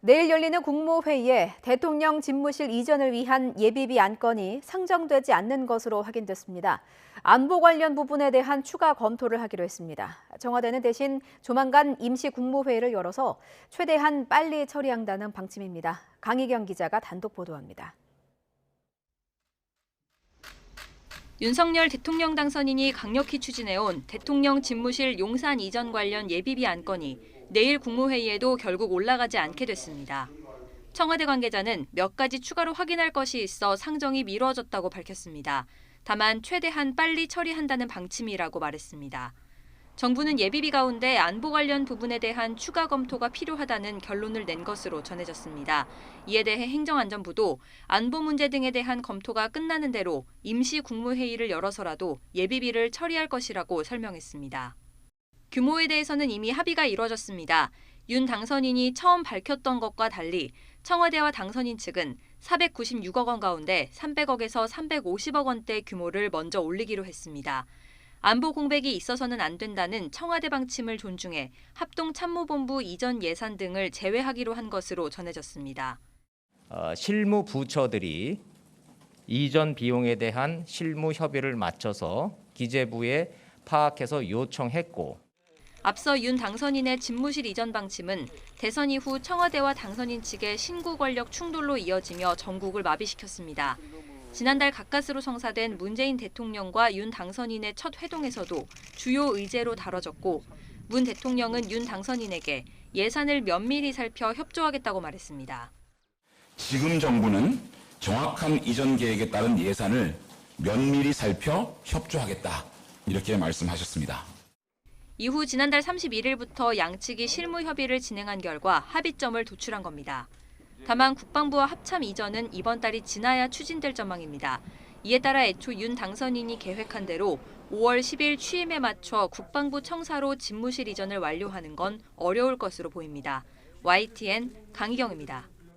내일 열리는 국무회의에 대통령 집무실 이전을 위한 예비비 안건이 상정되지 않는 것으로 확인됐습니다. 안보 관련 부분에 대한 추가 검토를 하기로 했습니다. 청와대는 대신 조만간 임시 국무회의를 열어서 최대한 빨리 처리한다는 방침입니다. 강희경 기자가 단독 보도합니다. 윤석열 대통령 당선인이 강력히 추진해온 대통령 집무실 용산 이전 관련 예비비 안건이 내일 국무회의에도 결국 올라가지 않게 됐습니다. 청와대 관계자는 몇 가지 추가로 확인할 것이 있어 상정이 미뤄졌다고 밝혔습니다. 다만 최대한 빨리 처리한다는 방침이라고 말했습니다. 정부는 예비비 가운데 안보 관련 부분에 대한 추가 검토가 필요하다는 결론을 낸 것으로 전해졌습니다. 이에 대해 행정안전부도 안보 문제 등에 대한 검토가 끝나는 대로 임시 국무회의를 열어서라도 예비비를 처리할 것이라고 설명했습니다. 규모에 대해서는 이미 합의가 이뤄졌습니다. 윤 당선인이 처음 밝혔던 것과 달리 청와대와 당선인 측은 496억 원 가운데 300억에서 350억 원대 규모를 먼저 올리기로 했습니다. 안보 공백이 있어서는 안 된다는 청와대 방침을 존중해 합동참모본부 이전 예산 등을 제외하기로 한 것으로 전해졌습니다. 실무 부처들이 이전 비용에 대한 실무 협의를 마쳐서 기재부에 파악해서 요청했고, 앞서 윤 당선인의 집무실 이전 방침은 대선 이후 청와대와 당선인 측의 신구 권력 충돌로 이어지며 전국을 마비시켰습니다. 지난달 가까스로 성사된 문재인 대통령과 윤 당선인의 첫 회동에서도 주요 의제로 다뤄졌고, 문 대통령은 윤 당선인에게 예산을 면밀히 살펴 협조하겠다고 말했습니다. 지금 정부는 정확한 이전 계획에 따른 예산을 면밀히 살펴 협조하겠다, 이렇게 말씀하셨습니다. 이후 지난달 31일부터 양측이 실무 협의를 진행한 결과 합의점을 도출한 겁니다. 다만 국방부와 합참 이전은 이번 달이 지나야 추진될 전망입니다. 이에 따라 애초 윤 당선인이 계획한 대로 5월 10일 취임에 맞춰 국방부 청사로 집무실 이전을 완료하는 건 어려울 것으로 보입니다. YTN 강희경입니다.